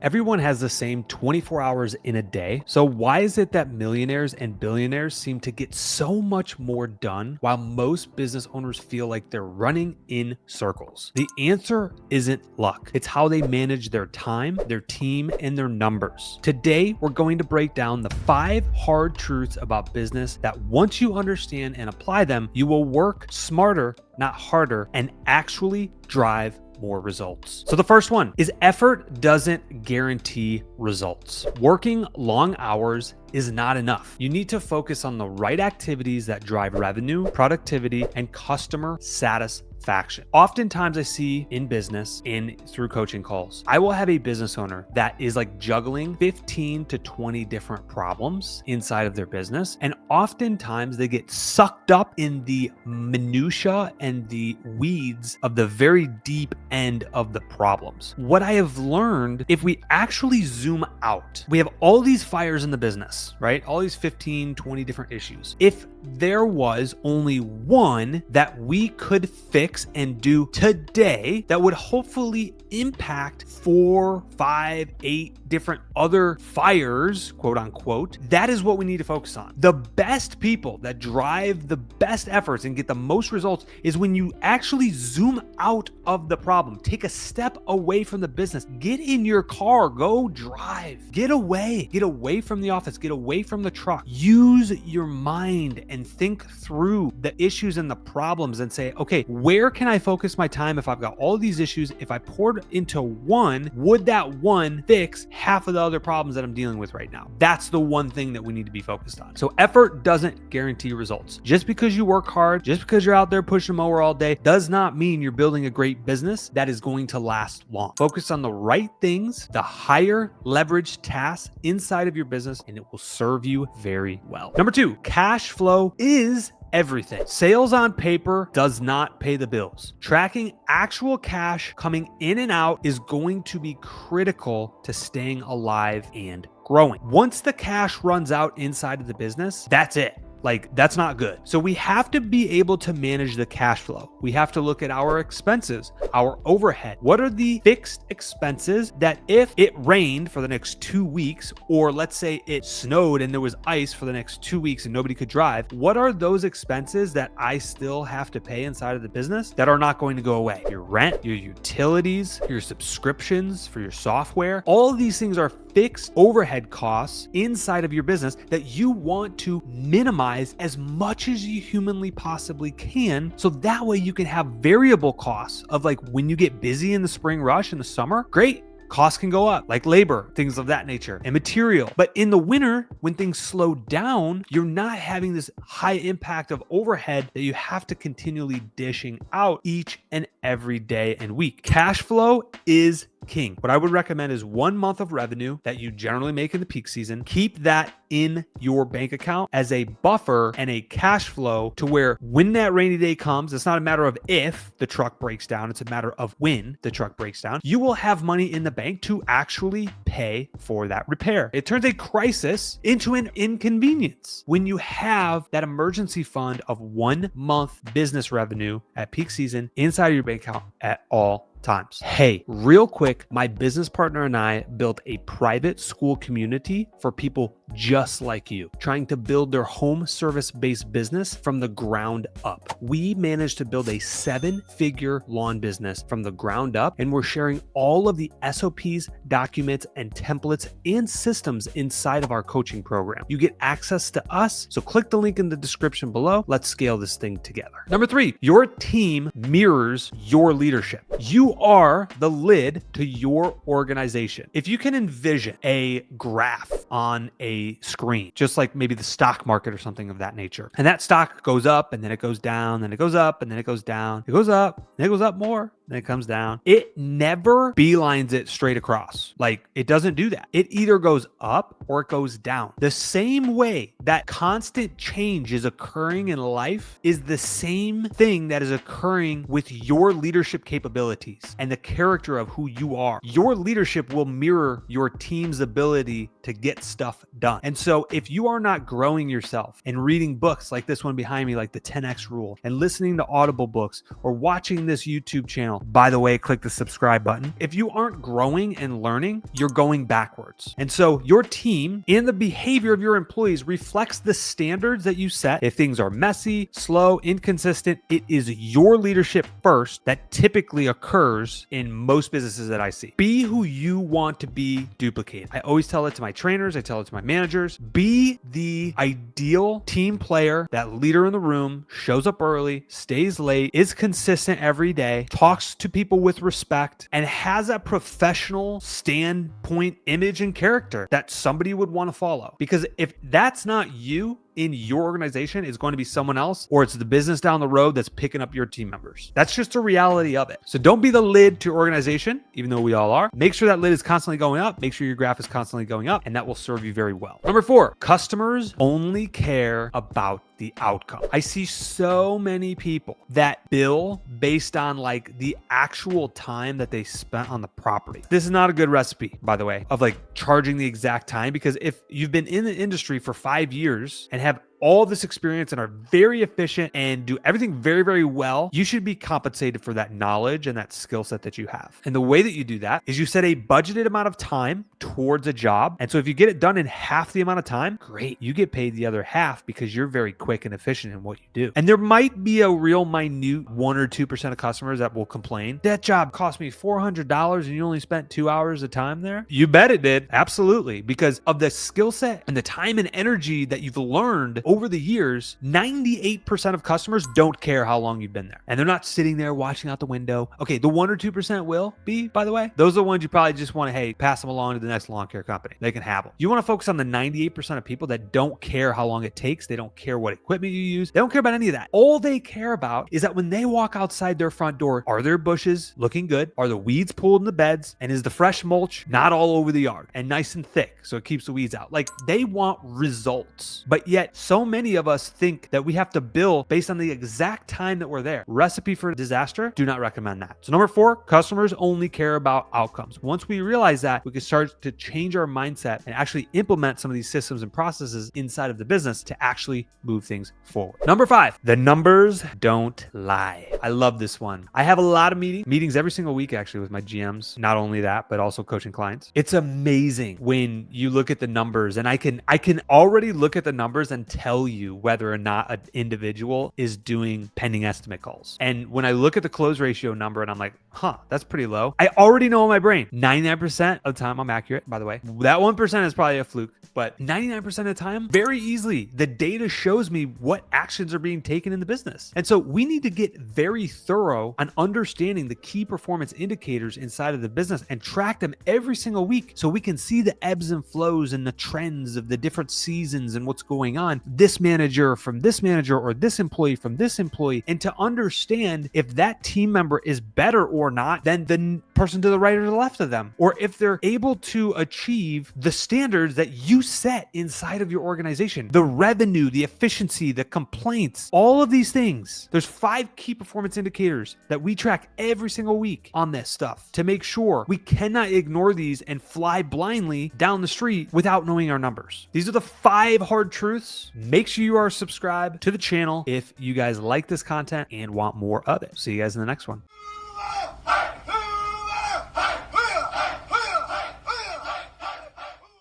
Everyone has the same 24 hours in a day. So why is it that millionaires and billionaires seem to get so much more done while most business owners feel like they're running in circles? The answer isn't luck. It's how they manage their time, their team, and their numbers. Today, we're going to break down the 5 hard truths about business that once you understand and apply them, you will work smarter, not harder, and actually drive more results. So the first one is effort doesn't guarantee results. Working long hours is not enough. You need to focus on the right activities that drive revenue, productivity, and customer satisfaction. Oftentimes I see in business and through coaching calls, I will have a business owner that is like juggling 15 to 20 different problems inside of their business. And oftentimes they get sucked up in the minutia and the weeds of the very deep end of the problems. What I have learned, if we actually zoom out, we have all these fires in the business, right? All these 15, 20 different issues. If there was only one that we could fix and do today that would hopefully impact 4, 5, 8 different other fires, quote unquote, that is what we need to focus on. The best people that drive the best efforts and get the most results is when you actually zoom out of the problem. Take a step away from the business. Get in your car, go drive. Get away from the office, get away from the truck. Use your mind and think through the issues and the problems and say, okay, where can I focus my time if I've got all these issues? If I poured into one, would that one fix half of the other problems that I'm dealing with right now? That's the one thing that we need to be focused on. So effort doesn't guarantee results. Just because you work hard, just because you're out there pushing a mower all day, does not mean you're building a great business that is going to last long. Focus on the right things, the higher leverage tasks inside of your business, and it will serve you very well. Number 2, cash flow is everything. Sales on paper does not pay the bills. Tracking actual cash coming in and out is going to be critical to staying alive and growing. Once the cash runs out inside of the business, that's it. Like, that's not good. So we have to be able to manage the cash flow. We have to look at our expenses, our overhead. What are the fixed expenses that if it rained for the next 2 weeks, or let's say it snowed and there was ice for the next 2 weeks and nobody could drive, what are those expenses that I still have to pay inside of the business that are not going to go away? Your rent, your utilities, your subscriptions for your software, all of these things are fixed overhead costs inside of your business that you want to minimize as much as you humanly possibly can. So that way you can have variable costs of like when you get busy in the spring rush in the summer, great. Costs can go up, like labor, things of that nature, and material. But in the winter, when things slow down, you're not having this high impact of overhead that you have to continually dishing out each and every day and week. Cash flow is king. What I would recommend is 1 month of revenue that you generally make in the peak season. Keep that in your bank account as a buffer and a cash flow to where when that rainy day comes, it's not a matter of if the truck breaks down, it's a matter of when the truck breaks down. You will have money in the bank to actually pay for that repair. It turns a crisis into an inconvenience when you have that emergency fund of 1 month business revenue at peak season inside of your bank account at all times. Hey, real quick, my business partner and I built a private school community for people just like you, trying to build their home service-based business from the ground up. We managed to build a 7-figure lawn business from the ground up, and we're sharing all of the SOPs, documents, and templates and systems inside of our coaching program. You get access to us, so click the link in the description below. Let's scale this thing together. Number 3, your team mirrors your leadership. You are the lid to your organization. If you can envision a graph on a screen, just like maybe the stock market or something of that nature, and that stock goes up and then it goes down, then it goes up and then it goes down, it goes up, then it goes up more, then it comes down. It never beelines it straight across. Like, it doesn't do that. It either goes up or it goes down. The same way that constant change is occurring in life is the same thing that is occurring with your leadership capabilities and the character of who you are. Your leadership will mirror your team's ability to get stuff done. And so if you are not growing yourself and reading books like this one behind me, like the 10X rule, and listening to Audible books or watching this YouTube channel, channel, by the way, click the subscribe button. If you aren't growing and learning, you're going backwards. And so your team and the behavior of your employees reflects the standards that you set. If things are messy, slow, inconsistent, it is your leadership first that typically occurs in most businesses that I see. Be who you want to be duplicated. I always tell it to my trainers. I tell it to my managers. Be the ideal team player, that leader in the room, shows up early, stays late, is consistent every day, talks to people with respect, and has a professional standpoint, image, and character that somebody would want to follow. Because if that's not you in your organization, it's going to be someone else, or it's the business down the road that's picking up your team members. That's just a reality of it. So don't be the lid to your organization, even though we all are. Make sure that lid is constantly going up. Make sure your graph is constantly going up, and that will serve you very well. Number 4, customers only care about the outcome. I see so many people that bill based on like the actual time that they spent on the property. This is not a good recipe, by the way, of like charging the exact time, because if you've been in the industry for 5 years and have all this experience and are very efficient and do everything very, very well, you should be compensated for that knowledge and that skill set that you have. And the way that you do that is you set a budgeted amount of time towards a job. And so if you get it done in half the amount of time, great, you get paid the other half because you're very quick and efficient in what you do. And there might be a real minute 1 or 2% of customers that will complain, that job cost me $400 and you only spent 2 hours of time there. You bet it did. Absolutely. Because of the skill set and the time and energy that you've learned over the years, 98% of customers don't care how long you've been there. And they're not sitting there watching out the window. Okay, the 1 or 2% will be, by the way. Those are the ones you probably just want to, hey, pass them along to the next lawn care company. They can have them. You want to focus on the 98% of people that don't care how long it takes. They don't care what equipment you use. They don't care about any of that. All they care about is that when they walk outside their front door, are their bushes looking good? Are the weeds pulled in the beds? And is the fresh mulch not all over the yard and nice and thick so it keeps the weeds out? Like, they want results. But yet so many of us think that we have to bill based on the exact time that we're there. Recipe for disaster. Do not recommend that. So number 4, customers only care about outcomes. Once we realize that, we can start to change our mindset and actually implement some of these systems and processes inside of the business to actually move things forward. Number 5, the numbers don't lie. I love this one. I have a lot of meetings every single week actually with my GMs. Not only that, but also coaching clients. It's amazing when you look at the numbers, and I can already look at the numbers and tell you whether or not an individual is doing pending estimate calls. And when I look at the close ratio number and I'm like, that's pretty low, I already know in my brain, 99% of the time I'm accurate, by the way. That 1% is probably a fluke, but 99% of the time, very easily, the data shows me what actions are being taken in the business. And so we need to get very thorough on understanding the key performance indicators inside of the business and track them every single week so we can see the ebbs and flows and the trends of the different seasons and what's going on. This manager from this manager, or this employee from this employee, and to understand if that team member is better or not than the person to the right or the left of them, or if they're able to achieve the standards that you set inside of your organization, the revenue, the efficiency, the complaints, all of these things. There's 5 key performance indicators that we track every single week on this stuff to make sure we cannot ignore these and fly blindly down the street without knowing our numbers. These are the 5 hard truths. Make sure you are subscribed to the channel if you guys like this content and want more of it. See you guys in the next one.